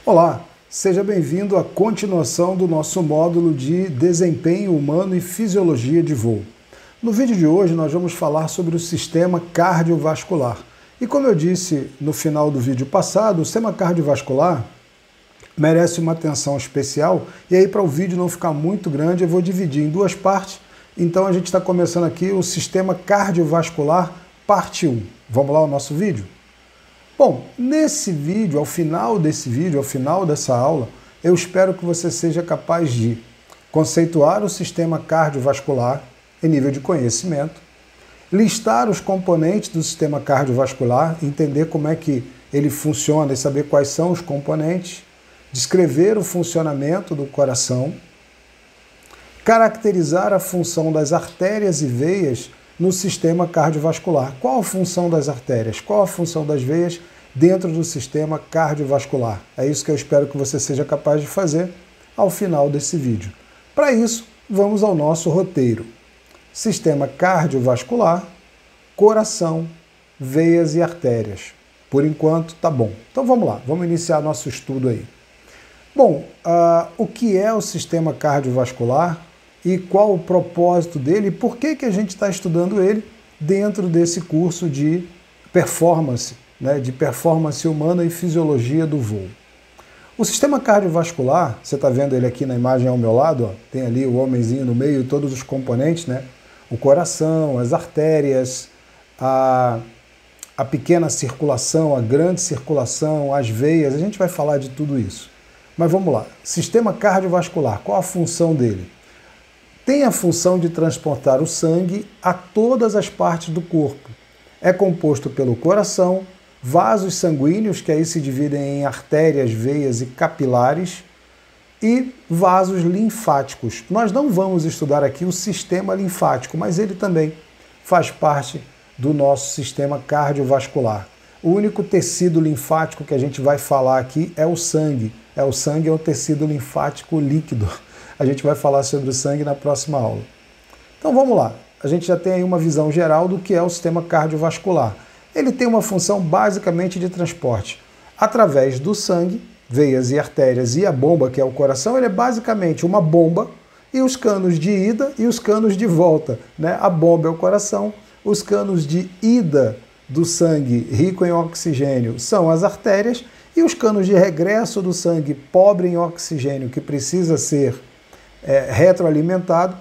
Olá, seja bem-vindo à continuação do nosso módulo de Desempenho Humano e Fisiologia de Voo. No vídeo de hoje nós vamos falar sobre o sistema cardiovascular. E como eu disse no final do vídeo passado, o sistema cardiovascular merece uma atenção especial, e aí para o vídeo não ficar muito grande eu vou dividir em duas partes. Então a gente está começando aqui o sistema cardiovascular parte 1. Vamos lá ao nosso vídeo? Bom, nesse vídeo, ao final dessa aula, eu espero que você seja capaz de conceituar o sistema cardiovascular em nível de conhecimento, listar os componentes do sistema cardiovascular, entender como é que ele funciona e saber quais são os componentes, descrever o funcionamento do coração, caracterizar a função das artérias e veias no sistema cardiovascular. Qual a função das artérias? Qual a função das veias dentro do sistema cardiovascular? É isso que eu espero que você seja capaz de fazer ao final desse vídeo. Para isso, vamos ao nosso roteiro. Sistema cardiovascular, coração, veias e artérias. Por enquanto, tá bom. Então vamos lá, vamos iniciar nosso estudo aí. Bom, o que é o sistema cardiovascular e qual o propósito dele e por que a gente está estudando ele dentro desse curso de performance, né, de performance humana e fisiologia do voo. O sistema cardiovascular, você está vendo ele aqui na imagem ao meu lado, ó, tem ali o homenzinho no meio e todos os componentes, né? O coração, as artérias, a pequena circulação, a grande circulação, as veias, a gente vai falar de tudo isso. Mas vamos lá, sistema cardiovascular, qual a função dele? Tem a função de transportar o sangue a todas as partes do corpo. É composto pelo coração, vasos sanguíneos, que aí se dividem em artérias, veias e capilares, e vasos linfáticos. Nós não vamos estudar aqui o sistema linfático, mas ele também faz parte do nosso sistema cardiovascular. O único tecido linfático que a gente vai falar aqui é o sangue. O sangue é um tecido linfático líquido. A gente vai falar sobre o sangue na próxima aula. Então vamos lá. A gente já tem aí uma visão geral do que é o sistema cardiovascular. Ele tem uma função basicamente de transporte. Através do sangue, veias e artérias e a bomba, que é o coração, ele é basicamente uma bomba e os canos de ida e os canos de volta, né? A bomba é o coração, os canos de ida do sangue rico em oxigênio são as artérias e os canos de regresso do sangue pobre em oxigênio, que precisa ser retroalimentado,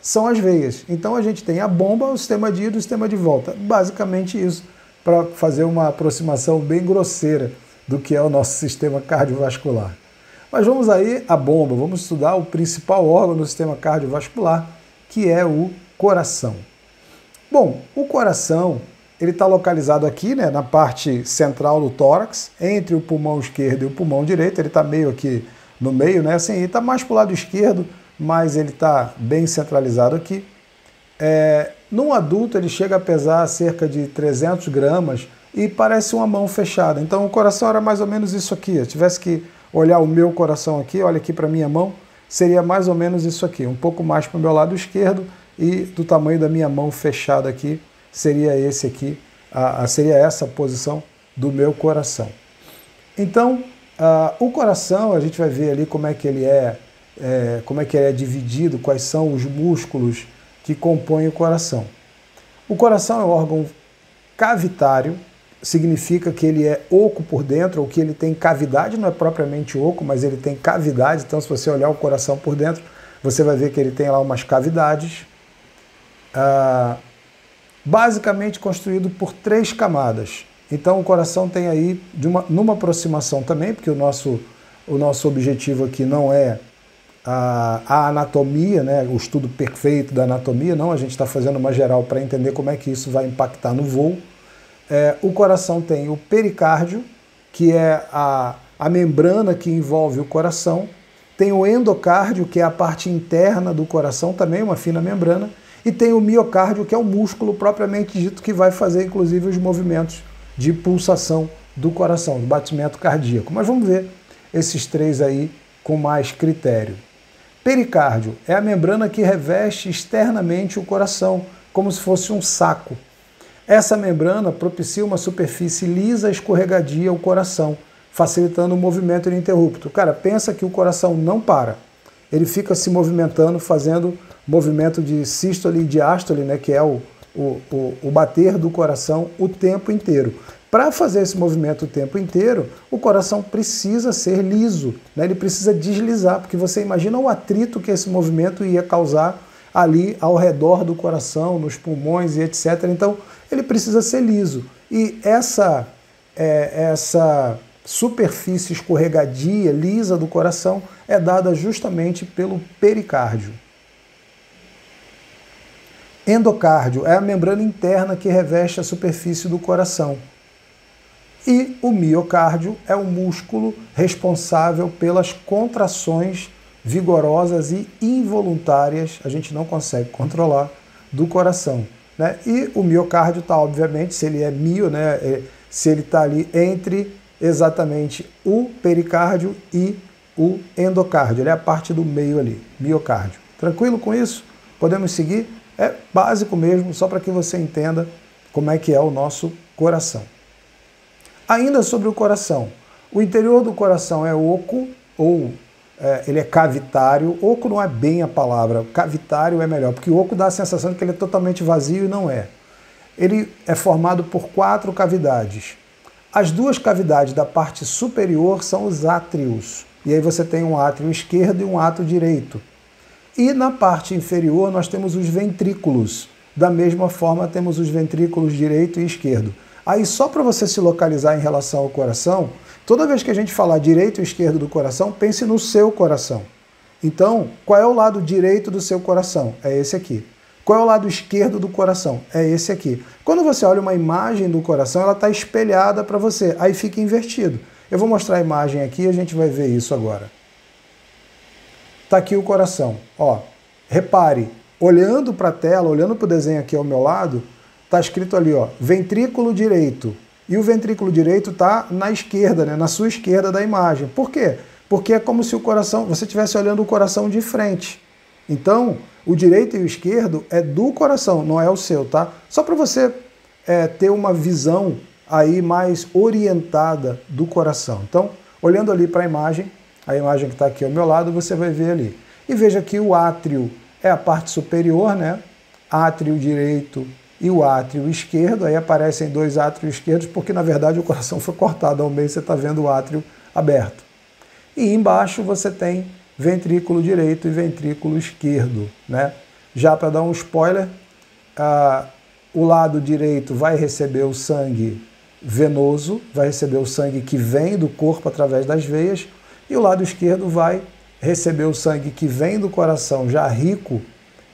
são as veias. Então a gente tem a bomba, o sistema de ida e o sistema de volta. Basicamente isso, para fazer uma aproximação bem grosseira do que é o nosso sistema cardiovascular. Mas vamos aí à bomba, vamos estudar o principal órgão do sistema cardiovascular, que é o coração. Bom, o coração, ele está localizado aqui, né, na parte central do tórax, entre o pulmão esquerdo e o pulmão direito. Ele está meio aqui no meio, né? Assim, ele está mais para o lado esquerdo, mas ele está bem centralizado aqui. Num adulto, ele chega a pesar cerca de 300 gramas e parece uma mão fechada. Então, o coração era mais ou menos isso aqui. Se eu tivesse que olhar o meu coração aqui, olha aqui para a minha mão, seria mais ou menos isso aqui. Um pouco mais para o meu lado esquerdo e do tamanho da minha mão fechada aqui, seria esse aqui, seria essa a posição do meu coração. Então, o coração, a gente vai ver ali como é que ele é dividido, quais são os músculos que compõem o coração. O coração é um órgão cavitário, significa que ele é oco por dentro, ou que ele tem cavidade, não é propriamente oco, mas ele tem cavidade. Então, se você olhar o coração por dentro, você vai ver que ele tem lá umas cavidades. Basicamente construído por 3 camadas. Então o coração tem aí, numa aproximação também, porque o nosso objetivo aqui não é a anatomia, né, o estudo perfeito da anatomia, não, a gente está fazendo uma geral para entender como é que isso vai impactar no voo. O coração tem o pericárdio, que é a membrana que envolve o coração, tem o endocárdio, que é a parte interna do coração, também uma fina membrana, e tem o miocárdio, que é o músculo propriamente dito, que vai fazer inclusive os movimentos de pulsação do coração, do batimento cardíaco. Mas vamos ver esses 3 aí com mais critério. Pericárdio é a membrana que reveste externamente o coração, como se fosse um saco. Essa membrana propicia uma superfície lisa, escorregadia ao coração, facilitando o movimento ininterrupto. Cara, pensa que o coração não para. Ele fica se movimentando, fazendo movimento de sístole e diástole, né, que é o bater do coração o tempo inteiro. Para fazer esse movimento o tempo inteiro, o coração precisa ser liso, né? Ele precisa deslizar, porque você imagina o atrito que esse movimento ia causar ali ao redor do coração, nos pulmões e etc. Então, ele precisa ser liso. E essa superfície escorregadia, lisa do coração é dada justamente pelo pericárdio. Endocárdio é a membrana interna que reveste a superfície do coração. E o miocárdio é o músculo responsável pelas contrações vigorosas e involuntárias, a gente não consegue controlar, do coração, né? E o miocárdio está, obviamente, se ele é mio, né, se ele está ali entre exatamente o pericárdio e o endocárdio, ele é a parte do meio ali, miocárdio. Tranquilo com isso? Podemos seguir? É básico mesmo, só para que você entenda como é que é o nosso coração. Ainda sobre o coração, o interior do coração é oco, ou ele é cavitário. Oco não é bem a palavra, cavitário é melhor, porque oco dá a sensação de que ele é totalmente vazio e não é. Ele é formado por 4 cavidades. As 2 cavidades da parte superior são os átrios, e aí você tem um átrio esquerdo e um átrio direito. E na parte inferior nós temos os ventrículos, da mesma forma temos os ventrículos direito e esquerdo. Aí só para você se localizar em relação ao coração, toda vez que a gente falar direito e esquerdo do coração, pense no seu coração. Então, qual é o lado direito do seu coração? É esse aqui. Qual é o lado esquerdo do coração? É esse aqui. Quando você olha uma imagem do coração, ela está espelhada para você, aí fica invertido. Eu vou mostrar a imagem aqui e a gente vai ver isso agora. Está aqui o coração. Ó, repare, olhando para a tela, olhando para o desenho aqui ao meu lado, está escrito ali, ó, ventrículo direito. E o ventrículo direito está na esquerda, né, na sua esquerda da imagem. Por quê? Porque é como se o coração, você estivesse olhando o coração de frente. Então, o direito e o esquerdo é do coração, não é o seu, tá? Só para você ter uma visão aí mais orientada do coração. Então, olhando ali para a imagem que está aqui ao meu lado, você vai ver ali. E veja que o átrio é a parte superior, né? Átrio direito e o átrio esquerdo, aí aparecem 2 átrios esquerdos, porque na verdade o coração foi cortado ao meio, você está vendo o átrio aberto. E embaixo você tem ventrículo direito e ventrículo esquerdo, né? Já para dar um spoiler, o lado direito vai receber o sangue venoso, vai receber o sangue que vem do corpo através das veias, e o lado esquerdo vai receber o sangue que vem do coração já rico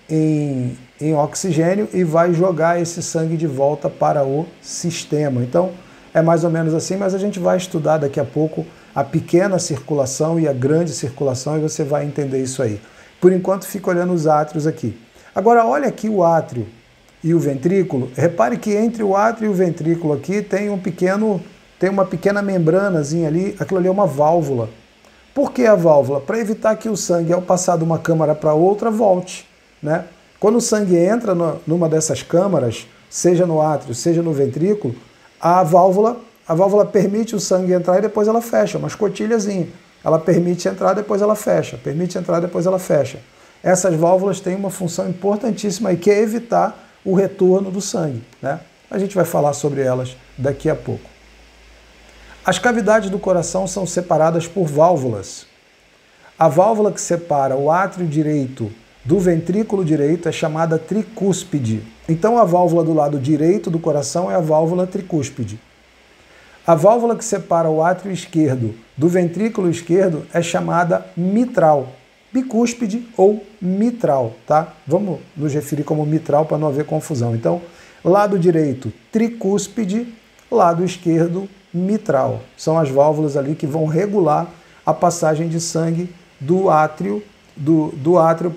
em oxigênio e vai jogar esse sangue de volta para o sistema. Então, é mais ou menos assim, mas a gente vai estudar daqui a pouco a pequena circulação e a grande circulação e você vai entender isso aí. Por enquanto, fica olhando os átrios aqui. Agora, olha aqui o átrio e o ventrículo. Repare que entre o átrio e o ventrículo aqui tem uma pequena membranazinha ali, aquilo ali é uma válvula. Por que a válvula? Para evitar que o sangue, ao passar de uma câmara para outra, volte, né? Quando o sangue entra numa dessas câmaras, seja no átrio, seja no ventrículo, a válvula permite o sangue entrar e depois ela fecha, uma escotilhazinha. Ela permite entrar, depois ela fecha, permite entrar, depois ela fecha. Essas válvulas têm uma função importantíssima aí, que é evitar o retorno do sangue, né? A gente vai falar sobre elas daqui a pouco. As cavidades do coração são separadas por válvulas. A válvula que separa o átrio direito do ventrículo direito é chamada tricúspide. Então a válvula do lado direito do coração é a válvula tricúspide. A válvula que separa o átrio esquerdo do ventrículo esquerdo é chamada mitral, bicúspide ou mitral, tá? Vamos nos referir como mitral para não haver confusão. Então, lado direito, tricúspide, lado esquerdo, mitral. São as válvulas ali que vão regular a passagem de sangue do átrio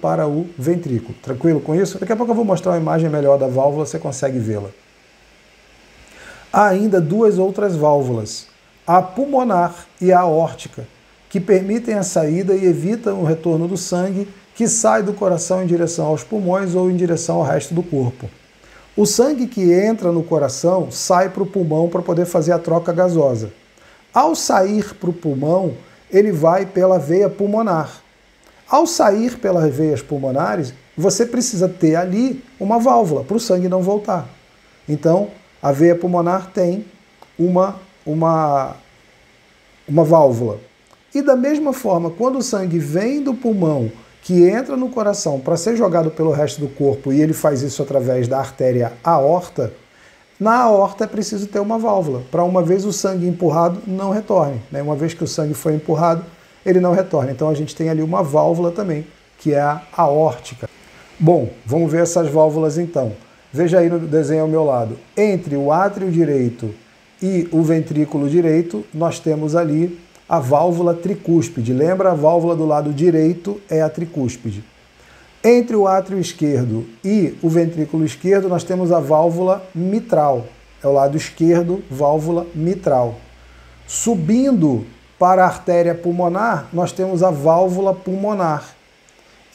para o ventrículo. Tranquilo com isso? Daqui a pouco eu vou mostrar uma imagem melhor da válvula, você consegue vê-la. Há ainda 2 outras válvulas, a pulmonar e a aórtica, que permitem a saída e evitam o retorno do sangue que sai do coração em direção aos pulmões ou em direção ao resto do corpo. O sangue que entra no coração sai para o pulmão para poder fazer a troca gasosa. Ao sair para o pulmão, ele vai pela veia pulmonar. Ao sair pelas veias pulmonares, você precisa ter ali uma válvula para o sangue não voltar. Então, a veia pulmonar tem uma válvula. E da mesma forma, quando o sangue vem do pulmão, que entra no coração para ser jogado pelo resto do corpo, e ele faz isso através da artéria aorta, na aorta é preciso ter uma válvula, para uma vez o sangue empurrado não retorne. Né? Uma vez que o sangue foi empurrado, ele não retorna. Então a gente tem ali uma válvula também, que é a aórtica. Bom, vamos ver essas válvulas então. Veja aí no desenho ao meu lado. Entre o átrio direito e o ventrículo direito, nós temos ali a válvula tricúspide. Lembra? A válvula do lado direito é a tricúspide. Entre o átrio esquerdo e o ventrículo esquerdo, nós temos a válvula mitral. É o lado esquerdo, válvula mitral. Subindo para a artéria pulmonar, nós temos a válvula pulmonar.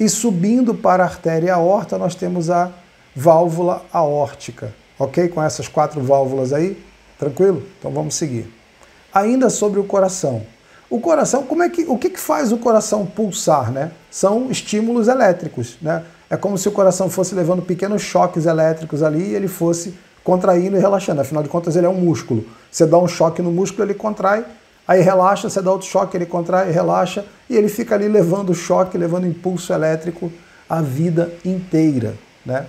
E subindo para a artéria aorta, nós temos a válvula aórtica. Ok? Com essas 4 válvulas aí? Tranquilo? Então vamos seguir. Ainda sobre o coração. O coração, o que faz o coração pulsar, né? São estímulos elétricos, né? É como se o coração fosse levando pequenos choques elétricos ali e ele fosse contraindo e relaxando. Afinal de contas, ele é um músculo. Você dá um choque no músculo, ele contrai, aí relaxa, você dá outro choque, ele contrai, relaxa, e ele fica ali levando choque, levando impulso elétrico a vida inteira, né?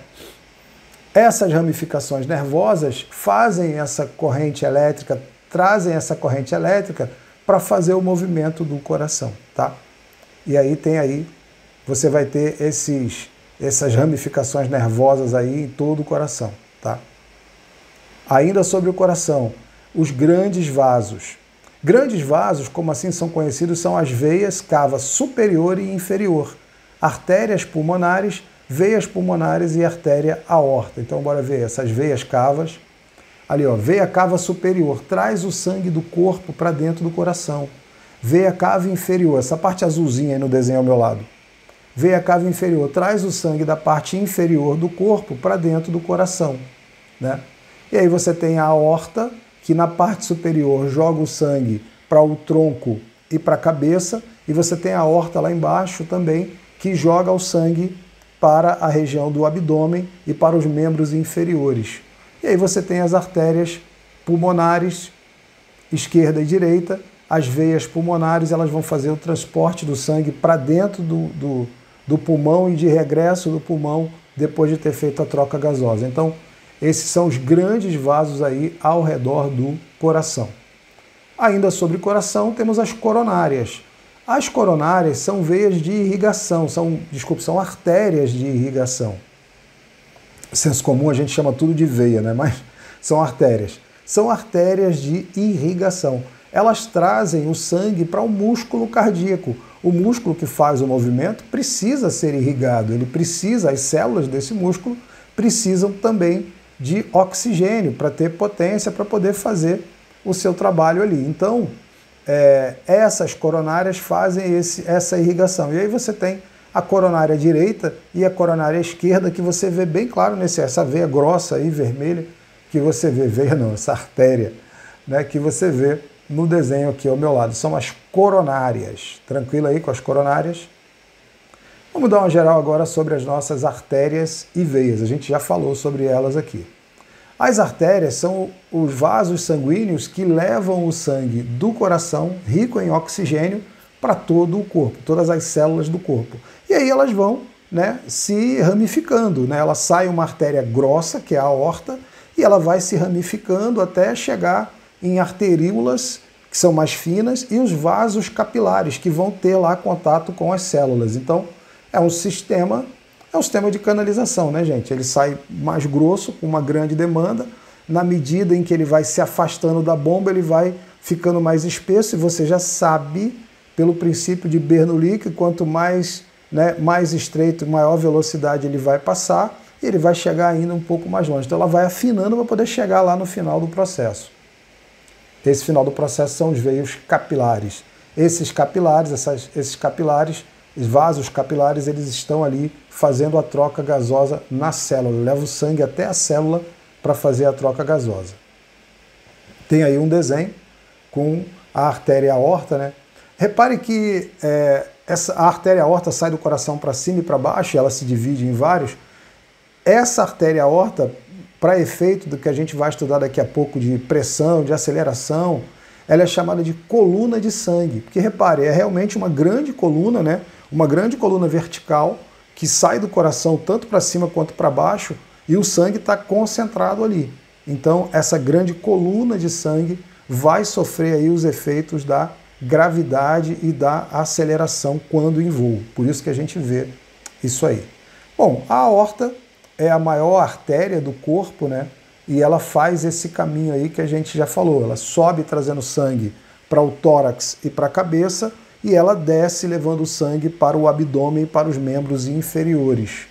Essas ramificações nervosas fazem essa corrente elétrica, trazem essa corrente elétrica para fazer o movimento do coração, tá? E aí você vai ter essas ramificações nervosas aí em todo o coração, tá? Ainda sobre o coração, os grandes vasos. Grandes vasos, como assim são conhecidos, são as veias cava superior e inferior, artérias pulmonares, veias pulmonares e artéria aorta. Então bora ver essas veias cavas. Ali, ó, veia cava superior, traz o sangue do corpo para dentro do coração. Veia cava inferior, essa parte azulzinha aí no desenho ao meu lado. Veia cava inferior, traz o sangue da parte inferior do corpo para dentro do coração, né? E aí você tem a aorta, que na parte superior joga o sangue para o tronco e para a cabeça, e você tem a aorta lá embaixo também, que joga o sangue para a região do abdômen e para os membros inferiores. E aí você tem as artérias pulmonares, esquerda e direita, as veias pulmonares, elas vão fazer o transporte do sangue para dentro do pulmão e de regresso do pulmão depois de ter feito a troca gasosa. Então, esses são os grandes vasos aí ao redor do coração. Ainda sobre o coração, temos as coronárias. As coronárias são veias de irrigação, são artérias de irrigação. Senso comum a gente chama tudo de veia, né? Mas são artérias. São artérias de irrigação. Elas trazem o sangue para o músculo cardíaco. O músculo que faz o movimento precisa ser irrigado. As células desse músculo precisam também de oxigênio para ter potência, para poder fazer o seu trabalho ali. Então, essas coronárias fazem essa irrigação. E aí você tem a coronária direita e a coronária esquerda, que você vê bem claro essa veia grossa aí, vermelha, que você vê, essa artéria, né, que você vê no desenho aqui ao meu lado. São as coronárias. Tranquilo aí com as coronárias? Vamos dar uma geral agora sobre as nossas artérias e veias. A gente já falou sobre elas aqui. As artérias são os vasos sanguíneos que levam o sangue do coração, rico em oxigênio, para todo o corpo, todas as células do corpo. E aí elas vão, né, se ramificando, né? Ela sai uma artéria grossa, que é a aorta, e ela vai se ramificando até chegar em arteríolas, que são mais finas, e os vasos capilares, que vão ter lá contato com as células. Então, é um sistema de canalização, né, gente? Ele sai mais grosso, com uma grande demanda. Na medida em que ele vai se afastando da bomba, ele vai ficando mais espesso, e você já sabe, pelo princípio de Bernoulli, que quanto mais, né, mais estreito, maior velocidade ele vai passar, e ele vai chegar ainda um pouco mais longe. Então ela vai afinando para poder chegar lá no final do processo. Esse final do processo são os veios capilares. Esses capilares, os vasos capilares, eles estão ali fazendo a troca gasosa na célula. Leva o sangue até a célula para fazer a troca gasosa. Tem aí um desenho com a artéria aorta, né? Repare que a artéria aorta sai do coração para cima e para baixo, ela se divide em vários. Essa artéria aorta, para efeito do que a gente vai estudar daqui a pouco de pressão, de aceleração, ela é chamada de coluna de sangue. Porque repare, é realmente uma grande coluna, né? Uma grande coluna vertical que sai do coração tanto para cima quanto para baixo e o sangue está concentrado ali. Então, essa grande coluna de sangue vai sofrer aí os efeitos da gravidade e da aceleração quando em voo. Por isso que a gente vê isso aí. Bom, a aorta é a maior artéria do corpo, né? E ela faz esse caminho aí que a gente já falou. Ela sobe trazendo sangue para o tórax e para a cabeça e ela desce levando o sangue para o abdômen e para os membros inferiores.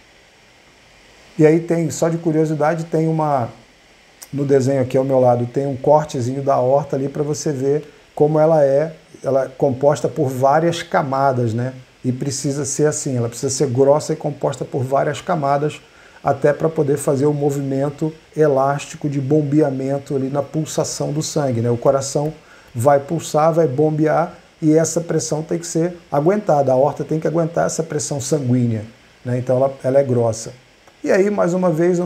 E aí tem, só de curiosidade, tem no desenho aqui ao meu lado, tem um cortezinho da aorta ali para você ver como ela é composta por várias camadas, né? E precisa ser assim, ela precisa ser grossa e composta por várias camadas, até para poder fazer o movimento elástico de bombeamento ali na pulsação do sangue, né? O coração vai pulsar, vai bombear e essa pressão tem que ser aguentada, a aorta tem que aguentar essa pressão sanguínea, né? Então ela é grossa. E aí, mais uma vez,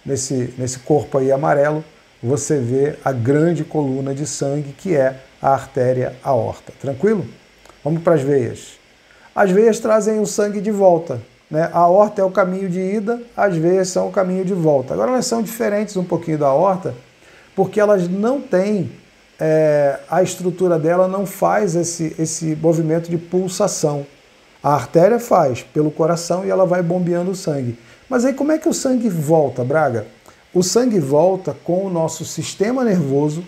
nesse corpo aí amarelo, você vê a grande coluna de sangue que é a artéria aorta. Tranquilo? Vamos para as veias. As veias trazem o sangue de volta, né? A aorta é o caminho de ida, as veias são o caminho de volta. Agora elas são diferentes um pouquinho da aorta, porque elas não têm, a estrutura dela não faz esse movimento de pulsação. A artéria faz pelo coração e ela vai bombeando o sangue. Mas aí como é que o sangue volta, Braga? O sangue volta com o nosso sistema nervoso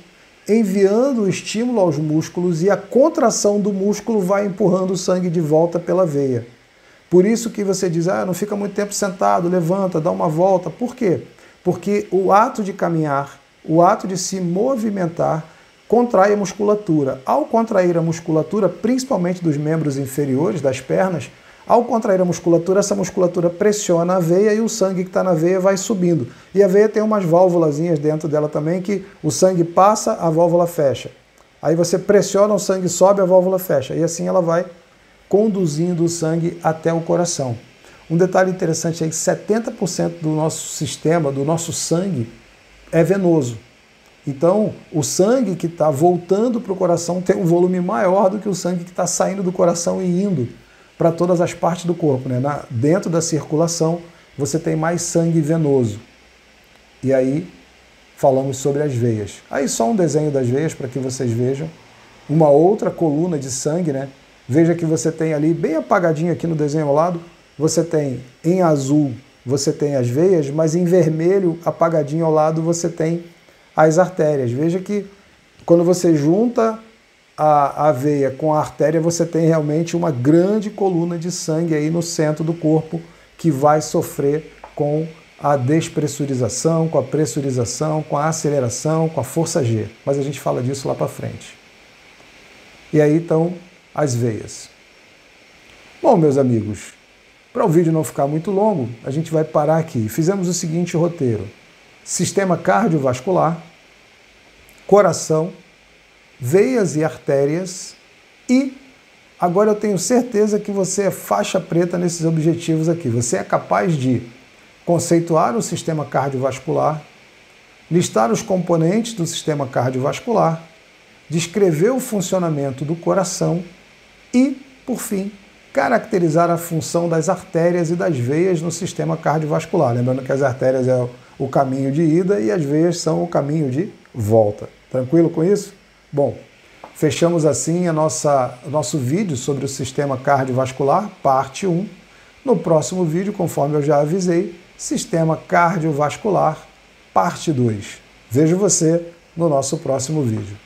enviando o estímulo aos músculos e a contração do músculo vai empurrando o sangue de volta pela veia. Por isso que você diz, não fica muito tempo sentado, levanta, dá uma volta. Por quê? Porque o ato de caminhar, o ato de se movimentar, contrai a musculatura. Ao contrair a musculatura, principalmente dos membros inferiores, das pernas, ao contrair a musculatura, essa musculatura pressiona a veia e o sangue que está na veia vai subindo. E a veia tem umas válvulazinhas dentro dela também que o sangue passa, a válvula fecha. Aí você pressiona, o sangue sobe, a válvula fecha. E assim ela vai conduzindo o sangue até o coração. Um detalhe interessante é que 70% do nosso sistema, do nosso sangue, é venoso. Então, o sangue que está voltando para o coração tem um volume maior do que o sangue que está saindo do coração e indo para todas as partes do corpo, né? Dentro da circulação, você tem mais sangue venoso. E aí, falamos sobre as veias. Aí só um desenho das veias para que vocês vejam. Uma outra coluna de sangue, né? Veja que você tem ali, bem apagadinho aqui no desenho ao lado, você tem em azul, você tem as veias, mas em vermelho, apagadinho ao lado, você tem as artérias. Veja que quando você junta a veia com a artéria, você tem realmente uma grande coluna de sangue aí no centro do corpo que vai sofrer com a despressurização, com a pressurização, com a aceleração, com a força G. Mas a gente fala disso lá para frente. E aí estão as veias. Bom, meus amigos, para o vídeo não ficar muito longo, a gente vai parar aqui. Fizemos o seguinte roteiro: sistema cardiovascular, coração, veias e artérias, e agora eu tenho certeza que você é faixa preta nesses objetivos aqui. Você é capaz de conceituar o sistema cardiovascular, listar os componentes do sistema cardiovascular, descrever o funcionamento do coração e, por fim, caracterizar a função das artérias e das veias no sistema cardiovascular. Lembrando que as artérias é o caminho de ida e as veias são o caminho de volta. Tranquilo com isso? Bom, fechamos assim o nosso vídeo sobre o sistema cardiovascular, parte 1. No próximo vídeo, conforme eu já avisei, sistema cardiovascular, parte 2. Vejo você no nosso próximo vídeo.